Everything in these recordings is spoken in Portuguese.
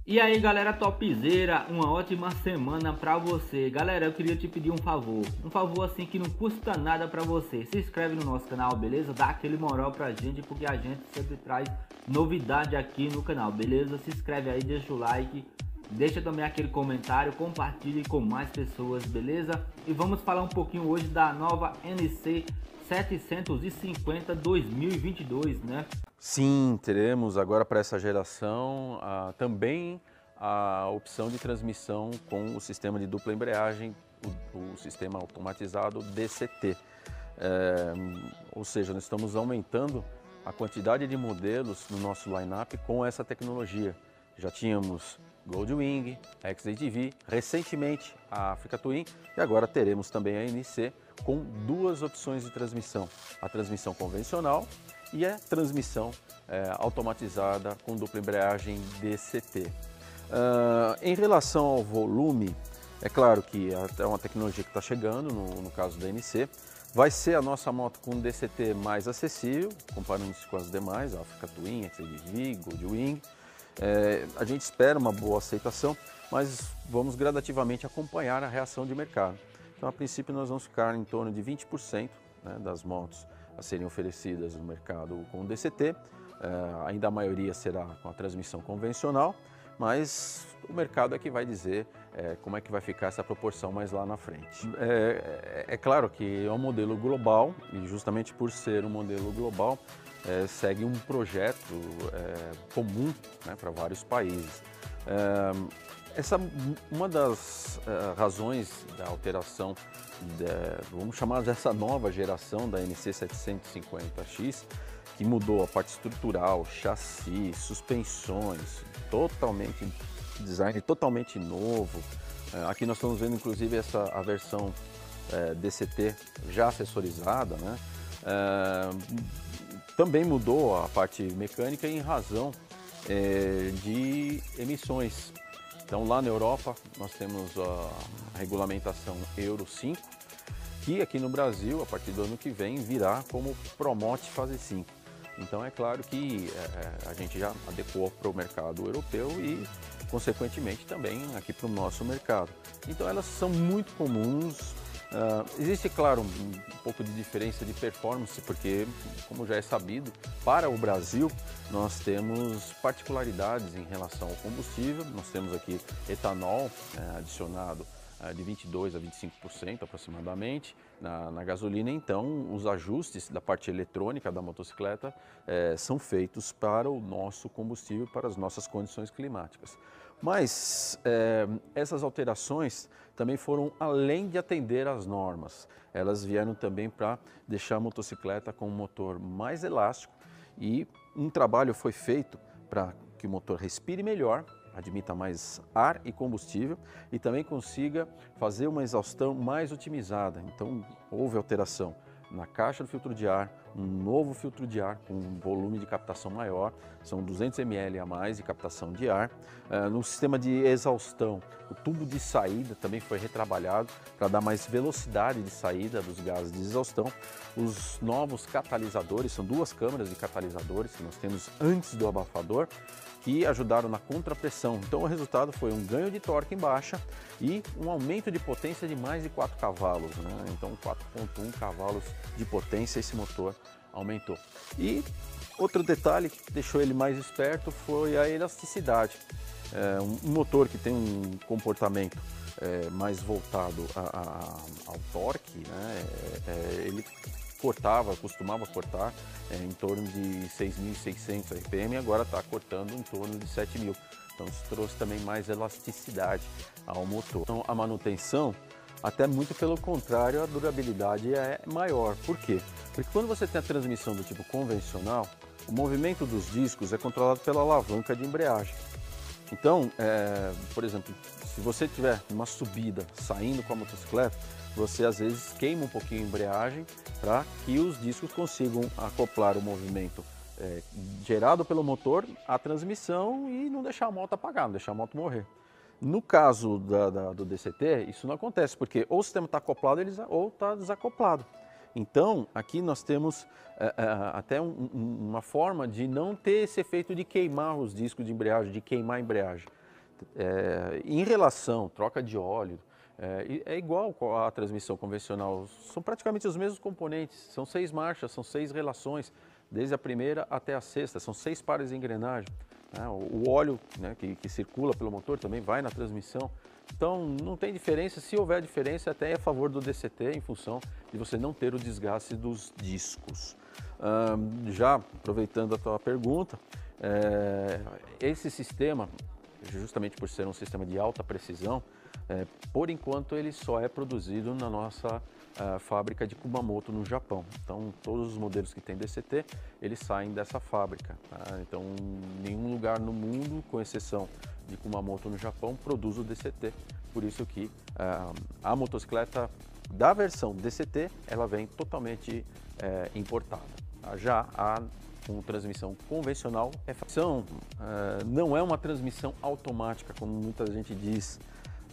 E aí galera topzera, uma ótima semana pra você. Galera, eu queria te pedir um favor assim que não custa nada pra você. Se inscreve no nosso canal, beleza? Dá aquele moral pra gente, porque a gente sempre traz novidade aqui no canal, beleza? Se inscreve aí, deixa o like, deixa também aquele comentário, compartilhe com mais pessoas, beleza? E vamos falar um pouquinho hoje da nova NC 750 2022, né? Sim, teremos agora para essa geração também a opção de transmissão com o sistema de dupla embreagem, o sistema automatizado DCT. Ou seja, nós estamos aumentando a quantidade de modelos no nosso line-up com essa tecnologia. Já tínhamos Goldwing, XATV, recentemente a Africa Twin e agora teremos também a NC com duas opções de transmissão, a transmissão convencional e a transmissão automatizada com dupla embreagem DCT. Em relação ao volume, é claro que é uma tecnologia que está chegando, no caso da NC, vai ser a nossa moto com DCT mais acessível, comparando-se com as demais, a Africa Twin, XADV, Goldwing. A gente espera uma boa aceitação, mas vamos gradativamente acompanhar a reação de mercado. Então, a princípio, nós vamos ficar em torno de 20%, né, das motos a serem oferecidas no mercado com DCT. Ainda a maioria será com a transmissão convencional, mas o mercado é que vai dizer como é que vai ficar essa proporção mais lá na frente. É claro que é um modelo global e justamente por ser um modelo global, segue um projeto comum, né, para vários países. Uma das razões da alteração, vamos chamar dessa nova geração da NC 750X, que mudou a parte estrutural, chassi, suspensões, design totalmente novo. Aqui nós estamos vendo inclusive a versão DCT já acessorizada, né? Também mudou a parte mecânica em razão de emissões. Então lá na Europa nós temos a regulamentação Euro 5, que aqui no Brasil, a partir do ano que vem, virá como Promote Fase 5. Então é claro que a gente já adequou para o mercado europeu e, consequentemente, também aqui para o nosso mercado. Então elas são muito comuns. Existe, claro, um pouco de diferença de performance, porque, como já é sabido, para o Brasil nós temos particularidades em relação ao combustível. Nós temos aqui etanol adicionado de 22% a 25% aproximadamente na gasolina. Então os ajustes da parte eletrônica da motocicleta são feitos para o nosso combustível, para as nossas condições climáticas. Mas essas alterações também foram além de atender às normas. Elas vieram também para deixar a motocicleta com um motor mais elástico, e um trabalho foi feito para que o motor respire melhor, admita mais ar e combustível e também consiga fazer uma exaustão mais otimizada. Então houve alteração na caixa do filtro de ar, um novo filtro de ar com um volume de captação maior, são 200 ml a mais de captação de ar. No sistema de exaustão, o tubo de saída também foi retrabalhado para dar mais velocidade de saída dos gases de exaustão. Os novos catalisadores, são duas câmaras de catalisadores que nós temos antes do abafador, que ajudaram na contrapressão. Então o resultado foi um ganho de torque em baixa e um aumento de potência de mais de 4 cavalos, né? Então 4,1 cavalos de potência esse motor aumentou. E outro detalhe que deixou ele mais esperto foi a elasticidade. Um motor que tem um comportamento mais voltado ao torque, né? Ele costumava cortar em torno de 6.600 RPM e agora está cortando em torno de 7.000. Então isso trouxe também mais elasticidade ao motor. Então a manutenção, até muito pelo contrário, a durabilidade é maior. Por quê? Porque quando você tem a transmissão do tipo convencional, o movimento dos discos é controlado pela alavanca de embreagem. Então, por exemplo, se você tiver uma subida saindo com a motocicleta, você às vezes queima um pouquinho a embreagem para que os discos consigam acoplar o movimento gerado pelo motor à transmissão e não deixar a moto apagar, não deixar a moto morrer. No caso do DCT, isso não acontece, porque ou o sistema está acoplado ou está desacoplado. Então, aqui nós temos até uma forma de não ter esse efeito de queimar os discos de embreagem, de queimar a embreagem. Em relação, troca de óleo, é igual à transmissão convencional, são praticamente os mesmos componentes, são 6 marchas, são 6 relações, desde a primeira até a sexta, são 6 pares de engrenagem. O óleo, né, que circula pelo motor também vai na transmissão, então não tem diferença. Se houver diferença, até é a favor do DCT em função de você não ter o desgaste dos discos. Já aproveitando a tua pergunta, esse sistema, justamente por ser um sistema de alta precisão, por enquanto ele só é produzido na nossa fábrica de Kumamoto, no Japão. Então todos os modelos que tem DCT, eles saem dessa fábrica. Tá? Então nenhum lugar no mundo, com exceção de Kumamoto no Japão, produz o DCT. Por isso que a motocicleta da versão DCT, ela vem totalmente importada. Tá? Já a com transmissão convencional, não é uma transmissão automática, como muita gente diz.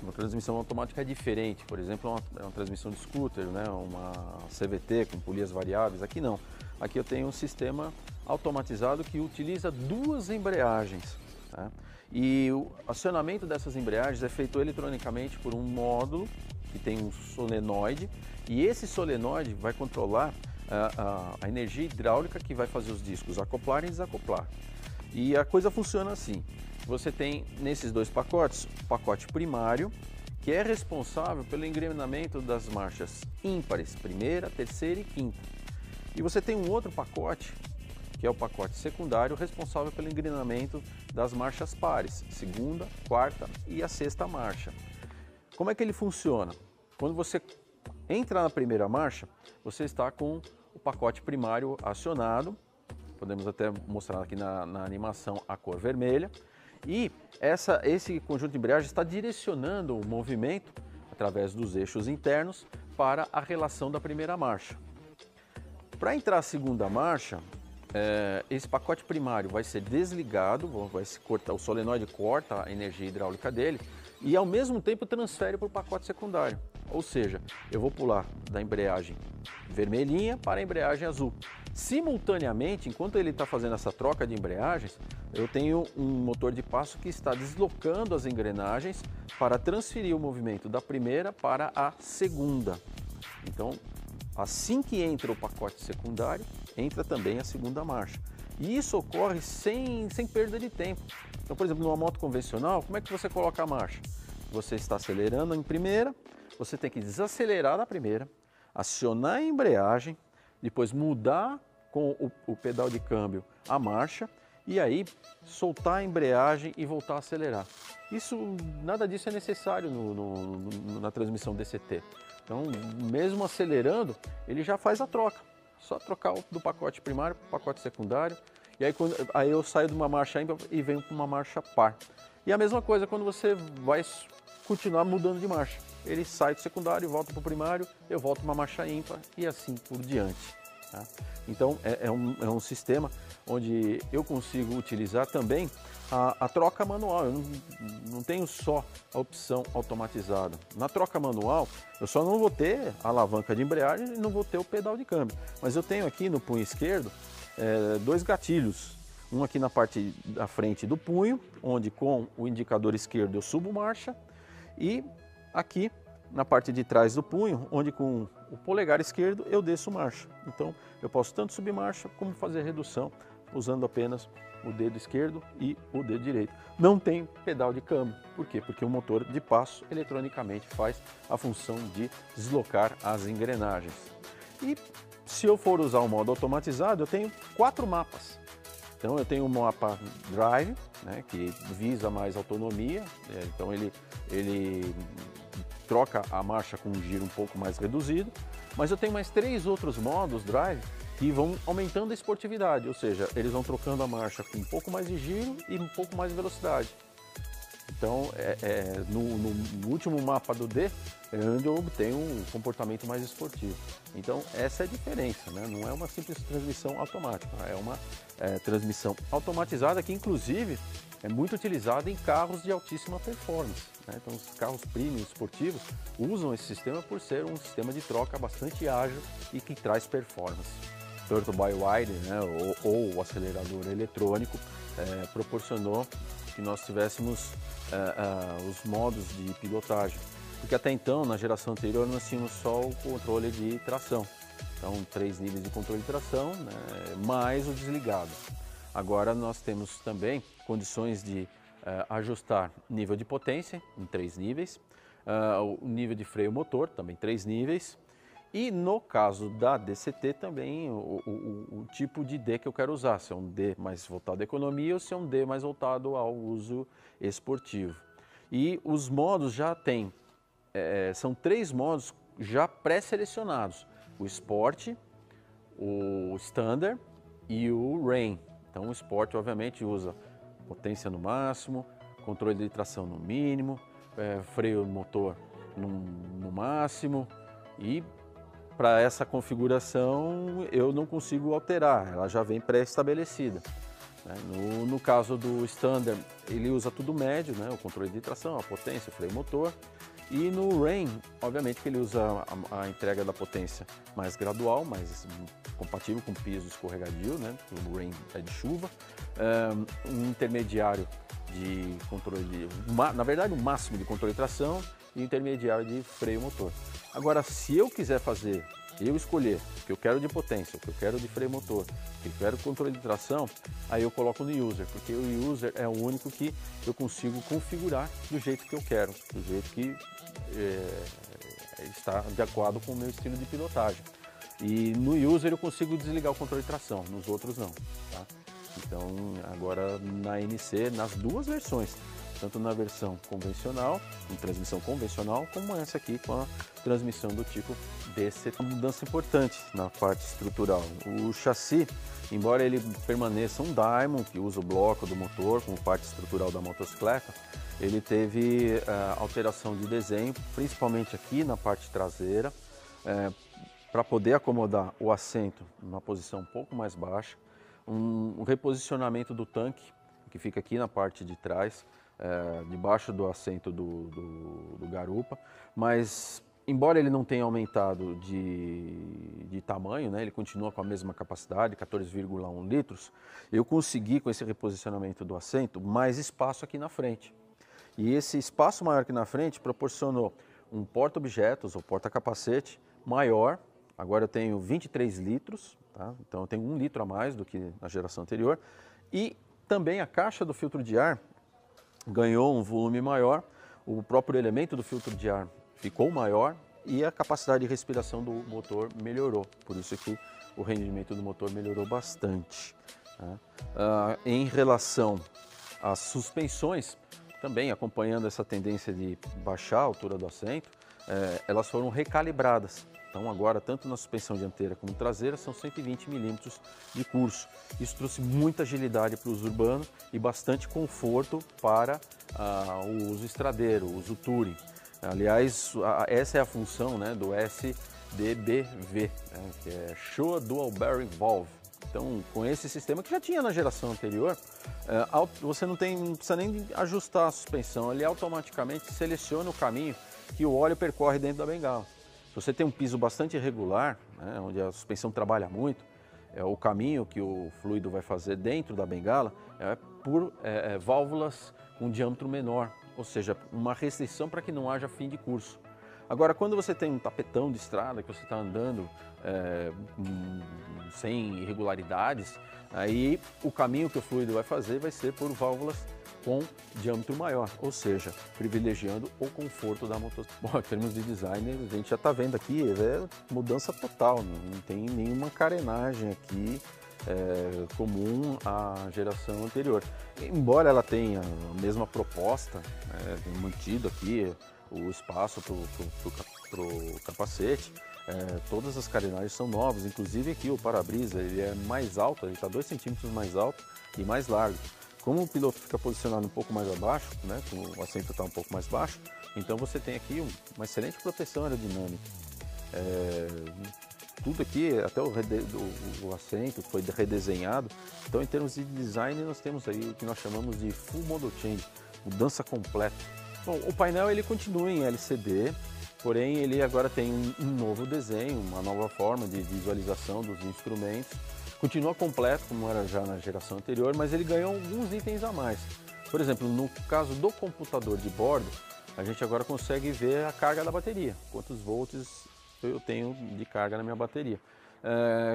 Uma transmissão automática é diferente, por exemplo, é uma transmissão de scooter, né? Uma CVT com polias variáveis. Aqui não. Aqui eu tenho um sistema automatizado que utiliza 2 embreagens. Tá? E o acionamento dessas embreagens é feito eletronicamente por um módulo que tem um solenoide, e esse solenoide vai controlar a energia hidráulica que vai fazer os discos acoplar e desacoplar. E a coisa funciona assim: você tem nesses 2 pacotes, o pacote primário, que é responsável pelo engrenamento das marchas ímpares, primeira, terceira e quinta. E você tem um outro pacote, que é o pacote secundário, responsável pelo engrenamento das marchas pares, segunda, quarta e a sexta marcha. Como é que ele funciona? Quando você entra na primeira marcha, você está com o pacote primário acionado, podemos até mostrar aqui na animação a cor vermelha, e esse conjunto de embreagem está direcionando o movimento através dos eixos internos para a relação da primeira marcha. Para entrar a segunda marcha, esse pacote primário vai ser desligado, vai se cortar, o solenoide corta a energia hidráulica dele e ao mesmo tempo transfere para o pacote secundário. Ou seja, eu vou pular da embreagem vermelhinha para a embreagem azul. Simultaneamente, enquanto ele está fazendo essa troca de embreagens, eu tenho um motor de passo que está deslocando as engrenagens para transferir o movimento da primeira para a segunda. Então, assim que entra o pacote secundário, entra também a segunda marcha. E isso ocorre sem perda de tempo. Então, por exemplo, numa moto convencional, como é que você coloca a marcha? Você está acelerando em primeira, você tem que desacelerar na primeira, acionar a embreagem, depois mudar com o pedal de câmbio a marcha e aí soltar a embreagem e voltar a acelerar. Nada disso é necessário na transmissão DCT. Então, mesmo acelerando, ele já faz a troca. Só trocar do pacote primário para o pacote secundário. E aí eu saio de uma marcha ímpar e venho para uma marcha par. E a mesma coisa quando você vai continuar mudando de marcha. Ele sai do secundário, volta para o primário, eu volto para uma marcha ímpar e assim por diante. Tá? Então é um sistema onde eu consigo utilizar também a troca manual. Eu não tenho só a opção automatizada. Na troca manual, eu só não vou ter a alavanca de embreagem e não vou ter o pedal de câmbio. Mas eu tenho aqui no punho esquerdo 2 gatilhos. Um aqui na parte da frente do punho, onde com o indicador esquerdo eu subo marcha, e aqui na parte de trás do punho, onde com o polegar esquerdo eu desço marcha. Então eu posso tanto subir marcha como fazer redução usando apenas o dedo esquerdo e o dedo direito. Não tem pedal de câmbio. Por quê? Porque o motor de passo eletronicamente faz a função de deslocar as engrenagens. E se eu for usar o modo automatizado, eu tenho 4 mapas. Então eu tenho um mapa Drive, né, que visa mais autonomia, então ele troca a marcha com um giro um pouco mais reduzido, mas eu tenho mais 3 outros modos Drive que vão aumentando a esportividade, ou seja, eles vão trocando a marcha com um pouco mais de giro e um pouco mais de velocidade. Então, no último mapa do D, é onde eu obtenho um comportamento mais esportivo. Então, essa é a diferença, né? Não é uma simples transmissão automática, é uma transmissão automatizada que, inclusive, é muito utilizada em carros de altíssima performance. Né? Então, os carros premium esportivos usam esse sistema por ser um sistema de troca bastante ágil e que traz performance. Turbo by wire, né? ou o acelerador eletrônico proporcionou que nós tivéssemos os modos de pilotagem. Porque até então, na geração anterior, nós tínhamos só o controle de tração. Então, 3 níveis de controle de tração, né, mais o desligado. Agora nós temos também condições de ajustar nível de potência em 3 níveis, o nível de freio motor também 3 níveis, e no caso da DCT também o tipo de D que eu quero usar, se é um D mais voltado à economia ou se é um D mais voltado ao uso esportivo. E os modos já tem, são 3 modos já pré-selecionados, o Sport, o Standard e o Rain. Então o Sport obviamente usa potência no máximo, controle de tração no mínimo, freio motor no máximo, e para essa configuração eu não consigo alterar, ela já vem pré-estabelecida. No caso do Standard, ele usa tudo médio, né? O controle de tração, a potência, o freio motor. E no Rain, obviamente que ele usa a entrega da potência mais gradual, mais compatível com piso escorregadio, né? O Rain é de chuva. Um intermediário de controle na verdade o máximo de controle de tração e intermediário de freio motor. Agora, se eu quiser fazer, eu escolher o que eu quero de potência, o que eu quero de freio motor, o que eu quero de controle de tração, aí eu coloco no User, porque o User é o único que eu consigo configurar do jeito que eu quero, do jeito que está de acordo com o meu estilo de pilotagem. E no User eu consigo desligar o controle de tração, nos outros não. Tá? Então, agora na NC, nas duas versões, tanto na versão convencional, com transmissão convencional, como essa aqui com a transmissão do tipo DCT. Uma mudança importante na parte estrutural. O chassi, embora ele permaneça um Diamond, que usa o bloco do motor como parte estrutural da motocicleta, ele teve alteração de desenho, principalmente aqui na parte traseira, para poder acomodar o assento numa posição um pouco mais baixa, um reposicionamento do tanque, que fica aqui na parte de trás, debaixo do assento do garupa, mas embora ele não tenha aumentado de tamanho, né, ele continua com a mesma capacidade, 14,1 litros, eu consegui com esse reposicionamento do assento mais espaço aqui na frente. E esse espaço maior aqui na frente proporcionou um porta-objetos ou porta-capacete maior. Agora eu tenho 23 litros, tá? Então eu tenho 1 litro a mais do que na geração anterior. E também a caixa do filtro de ar ganhou um volume maior, o próprio elemento do filtro de ar ficou maior e a capacidade de respiração do motor melhorou. Por isso que o rendimento do motor melhorou bastante. Tá? Em relação às suspensões, também acompanhando essa tendência de baixar a altura do assento, elas foram recalibradas. Então agora, tanto na suspensão dianteira como traseira, são 120 milímetros de curso. Isso trouxe muita agilidade para o uso urbano e bastante conforto para o uso estradeiro, o uso touring. Aliás, essa é a função, né, do SDBV, né, que é Show Dual Bearing Valve. Então, com esse sistema que já tinha na geração anterior, você não precisa nem ajustar a suspensão, ele automaticamente seleciona o caminho que o óleo percorre dentro da bengala. Se você tem um piso bastante irregular, né, onde a suspensão trabalha muito, o caminho que o fluido vai fazer dentro da bengala é por válvulas com diâmetro menor, ou seja, uma restrição para que não haja fim de curso. Agora, quando você tem um tapetão de estrada, que você está andando sem irregularidades, aí o caminho que o fluido vai fazer vai ser por válvulas com diâmetro maior, ou seja, privilegiando o conforto da motocicleta. Bom, em termos de design, a gente já está vendo aqui, mudança total, não tem nenhuma carenagem aqui comum à geração anterior. Embora ela tenha a mesma proposta, mantido aqui o espaço para o capacete, todas as carenagens são novas, inclusive aqui o para-brisa ele é mais alto, ele está 2 centímetros mais alto e mais largo. Como o piloto fica posicionado um pouco mais abaixo, né, o assento está um pouco mais baixo, então você tem aqui uma excelente proteção aerodinâmica. Tudo aqui, até o assento foi redesenhado, então em termos de design nós temos aí o que nós chamamos de Full Model Change, mudança completa. Bom, o painel ele continua em LCD, porém ele agora tem um novo desenho, uma nova forma de visualização dos instrumentos. Continua completo, como era já na geração anterior, mas ele ganhou alguns itens a mais. Por exemplo, no caso do computador de bordo, a gente agora consegue ver a carga da bateria, quantos volts eu tenho de carga na minha bateria.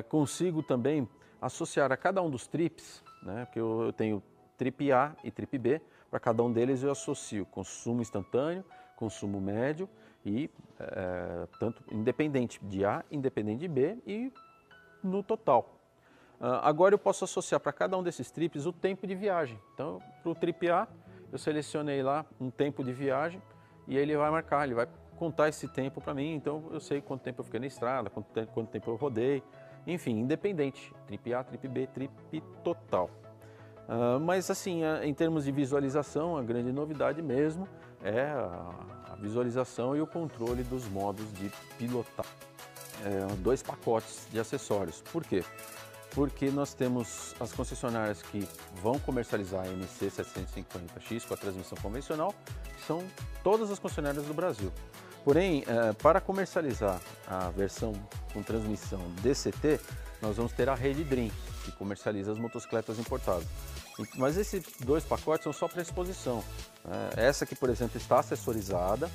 Consigo também associar a cada um dos trips, né, porque eu tenho trip A e trip B, para cada um deles eu associo consumo instantâneo, consumo médio e tanto independente de A, independente de B e no total. Agora eu posso associar para cada um desses trips o tempo de viagem. Então, para o trip A, eu selecionei lá um tempo de viagem e ele vai marcar, ele vai contar esse tempo para mim, então eu sei quanto tempo eu fiquei na estrada, quanto tempo eu rodei, enfim, independente, trip A, trip B, trip total. Mas assim, em termos de visualização, a grande novidade mesmo é a visualização e o controle dos modos de pilotar. 2 pacotes de acessórios. Por quê? Porque nós temos as concessionárias que vão comercializar a MC750X com a transmissão convencional, que são todas as concessionárias do Brasil. Porém, para comercializar a versão com transmissão DCT, nós vamos ter a rede Dream, que comercializa as motocicletas importadas. Mas esses 2 pacotes são só para exposição. Essa aqui, por exemplo, está acessorizada,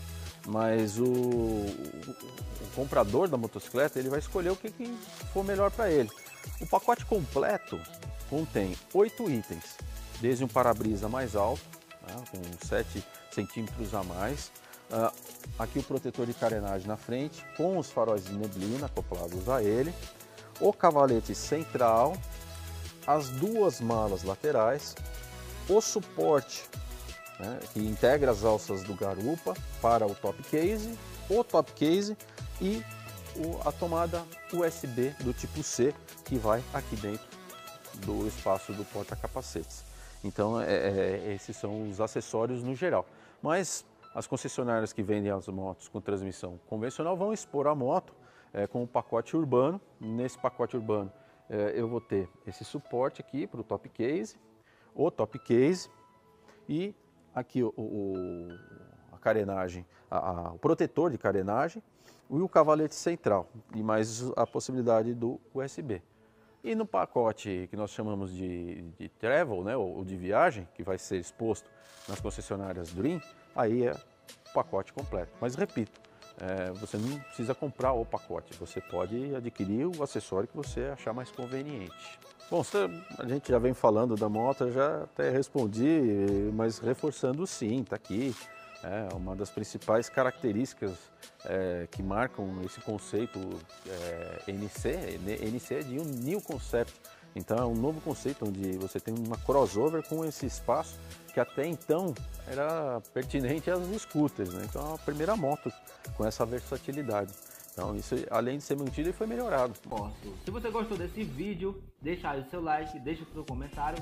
mas o comprador da motocicleta ele vai escolher o que for melhor para ele. O pacote completo contém 8 itens, desde um para-brisa mais alto, com 7 centímetros a mais, aqui o protetor de carenagem na frente, com os faróis de neblina acoplados a ele, o cavalete central, as 2 malas laterais, o suporte, que integra as alças do garupa para o top case, o top case e a tomada USB do tipo C, que vai aqui dentro do espaço do porta-capacetes. Então, esses são os acessórios no geral. Mas as concessionárias que vendem as motos com transmissão convencional vão expor a moto com o pacote urbano. Nesse pacote urbano, eu vou ter esse suporte aqui para o top case, e aqui a carenagem, o protetor de carenagem e o cavalete central, e mais a possibilidade do USB. E no pacote que nós chamamos de travel, né, ou de viagem, que vai ser exposto nas concessionárias Dream, aí é o pacote completo. Mas repito, você não precisa comprar o pacote, você pode adquirir o acessório que você achar mais conveniente. Bom, a gente já vem falando da moto, eu já até respondi, mas reforçando sim, está aqui. Uma das principais características que marcam esse conceito NC é de um new concept. Então é um novo conceito onde você tem uma crossover com esse espaço que até então era pertinente às scooters, né? Então é a primeira moto com essa versatilidade. Então isso, além de ser mantido, foi melhorado. Se você gostou desse vídeo, deixa aí o seu like, deixa o seu comentário